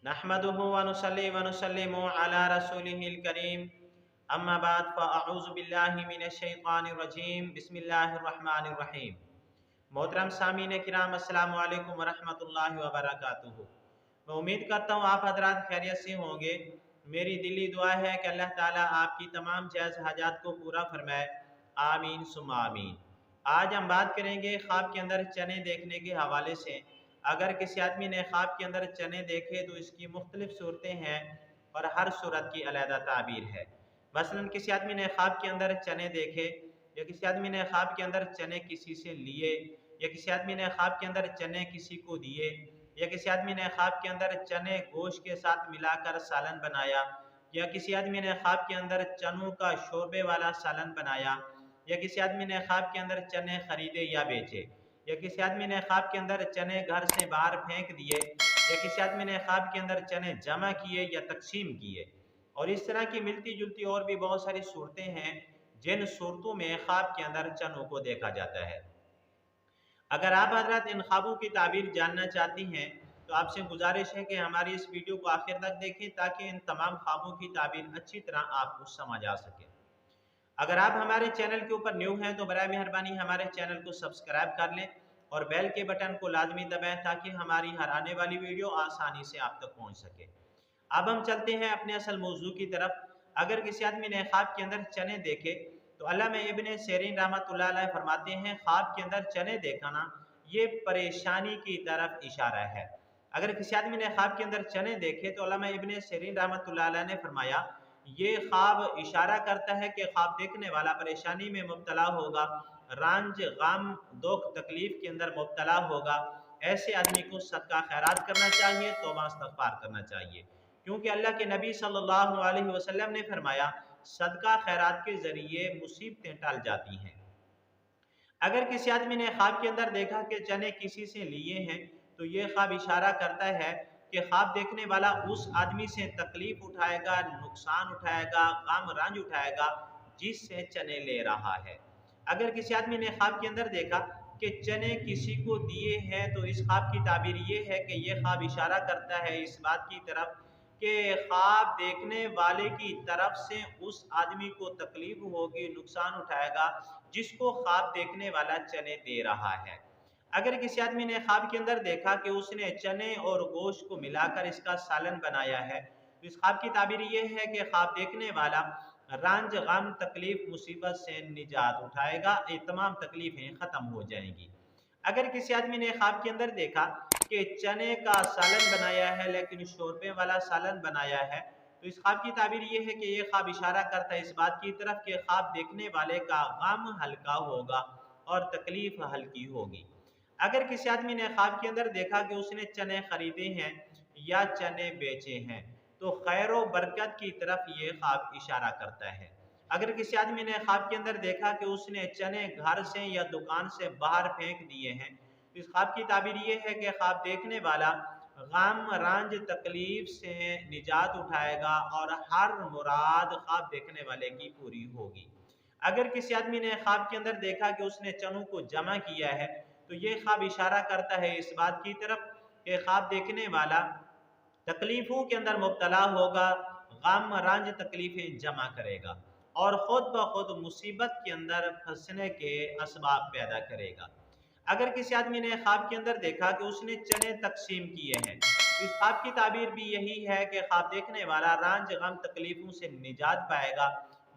नहमदुहु व नुसल्ली व नुसल्लिमु अला रसूलिहिल करीम अम्मा बाद फ़अऊज़ु बिल्लाहि मिनश शैतानिर रजीम बिस्मिल्लाहिर रहमानिर रहीम। मोहतरम सामीन किराम अस्सलामु अलैकुम व रहमतुल्लाहि व बरकातुहू। मैं उम्मीद करता हूँ आप हजरात खैरियत से होंगे। मेरी दिली दुआ है कि अल्लाह ताला आपकी तमाम जायज़ हाजात को पूरा फरमाए, आमीन सुम्मा आमीन। आज हम बात करेंगे ख्वाब के अंदर चने देखने के हवाले से। अगर किसी आदमी ने ख्वाब के अंदर चने देखे तो इसकी मुख्तलिफ सूरतें हैं और हर सूरत की अलहदा ताबीर है। मसलन किसी आदमी ने ख्वाब के अंदर चने देखे, या किसी आदमी ने ख्वाब के अंदर चने किसी से लिए, या किसी आदमी ने ख्वाब के अंदर चने किसी को दिए, या किसी आदमी ने ख्वाब के अंदर चने गोश्त के साथ मिलाकर सालन बनाया, या किसी आदमी ने ख्वाब के अंदर चनों का शोरबे वाला सालन बनाया, या किसी आदमी ने ख्वाब के अंदर चने खरीदे या बेचे, या किसी आदमी ने ख्वाब के अंदर चने घर से बाहर फेंक दिए, या किसी आदमी ने ख्वाब के अंदर चने जमा किए या तकसीम किए। और इस तरह की मिलती जुलती और भी बहुत सारी सूरतें हैं जिन सूरतों में ख्वाब के अंदर चनों को देखा जाता है। अगर आप हजरत इन ख्वाबों की ताबीर जानना चाहती हैं तो आपसे गुजारिश है कि हमारी इस वीडियो को आखिर तक देखें ताकि इन तमाम ख्वाबों की ताबीर अच्छी तरह आपको समझ आ सके। अगर आप हमारे चैनल के ऊपर न्यू हैं तो बराए मेहरबानी हमारे चैनल को सब्सक्राइब कर लें और बेल के बटन को लाजमी दबाएं ताकि हमारी हर आने वाली वीडियो आसानी से आप तक पहुंच सके। अब हम चलते हैं अपने असल मौजू की तरफ। अगर किसी आदमी ने ख्वाब के अंदर चने देखे तो अल्लामा इब्न सीरीन रहमतुल्लाह अलैह फरमाते हैं, ख्वाब के अंदर चने देखना ये परेशानी की तरफ इशारा है। अगर किसी आदमी ने ख्वाब के अंदर चने देखे तो अल्लामा इब्न सीरीन रहमतुल्लाह अलैह ने फरमाया, ये ख्वाब इशारा करता है कि ख्वाब देखने वाला परेशानी में मुब्तला होगा, रंज गम दुख तकलीफ के अंदर मुब्तला होगा। ऐसे आदमी को सदका खैरात करना चाहिए, तौबा इस्तग़फ़ार करना चाहिए, क्योंकि अल्लाह के नबी सल्लल्लाहु अलैहि वसल्लम ने फरमाया सदका खैरात के ज़रिए मुसीबतें टल जाती हैं। अगर किसी आदमी ने ख्वाब के अंदर देखा कि चने किसी से लिए हैं तो ये ख्वाब इशारा करता है कि ख्वाब देखने वाला उस आदमी से तकलीफ उठाएगा, नुकसान उठाएगा, गम रंज उठाएगा जिससे चने ले रहा है। अगर किसी आदमी ने ख्वाब के अंदर देखा कि चने किसी को दिए हैं तो इस ख्वाब की ताबीर ये है कि यह ख्वाब इशारा करता है इस बात की तरफ कि ख्वाब देखने वाले की तरफ से उस आदमी को तकलीफ होगी, नुकसान उठाएगा जिसको ख्वाब देखने वाला चने दे रहा है। अगर किसी आदमी ने ख्वाब के अंदर देखा कि उसने चने और गोश्त को मिलाकर इसका सालन बनाया है तो इस ख्वाब की ताबीर ये है कि ख्वाब देखने वाला रंज गम तकलीफ मुसीबत से निजात उठाएगा, ये तमाम तकलीफें ख़त्म हो जाएंगी। अगर किसी आदमी ने ख्वाब के अंदर देखा कि चने का सालन बनाया है लेकिन शोरबे वाला सालन बनाया है तो इस ख्वाब की ताबीर ये है कि ये ख्वाब इशारा करता है इस बात की तरफ कि ख्वाब देखने वाले का गम हल्का होगा और तकलीफ हल्की होगी। अगर किसी आदमी ने ख्वाब के अंदर देखा कि उसने चने खरीदे हैं या चने बेचे हैं तो खैर व बरकत की तरफ ये ख्वाब इशारा करता है। अगर किसी आदमी ने ख्वाब के अंदर देखा कि उसने चने घर से या दुकान से बाहर फेंक दिए हैं तो इस ख्वाब की ताबीर ये है कि ख्वाब देखने वाला गम रंज तकलीफ से निजात उठाएगा और हर मुराद ख्वाब देखने वाले की पूरी होगी। अगर किसी आदमी ने ख्वाब के अंदर देखा कि उसने चनों को जमा किया है तो ये ख्वाब इशारा करता है इस बात की तरफ कि ख्वाब देखने वाला तकलीफों के अंदर मुब्तला होगा, गम रंज तकलीफें जमा करेगा और खुद ब खुद मुसीबत के अंदर फंसने के असबाब पैदा करेगा। अगर किसी आदमी ने ख्वाब के अंदर देखा कि उसने चने तकसीम किए हैं तो इस ख्वाब की ताबीर भी यही है कि ख्वाब देखने वाला रंज गम तकलीफों से निजात पाएगा,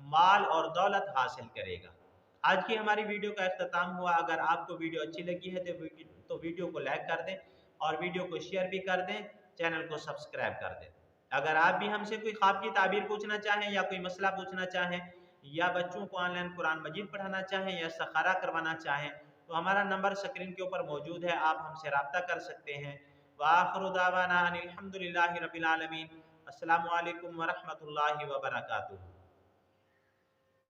माल और दौलत हासिल करेगा। आज की हमारी वीडियो का अख्ताम हुआ। अगर आपको वीडियो अच्छी लगी है तो वीडियो को लाइक कर दें और वीडियो को शेयर भी कर दें, चैनल को सब्सक्राइब कर दें। अगर आप भी हमसे कोई ख्वाब की ताबीर पूछना चाहें या कोई मसला पूछना चाहें या बच्चों को ऑनलाइन कुरान मजीद पढ़ाना चाहें या सखारा करवाना चाहें तो हमारा नंबर स्क्रीन के ऊपर मौजूद है, आप हमसे रब्ता कर सकते हैं। व आखिरु दावाना अनिल हम्दुलिल्लाहि रब्बिल आलमीन। अस्सलामु अलैकुम व रहमतुल्लाहि व बरकातुहू।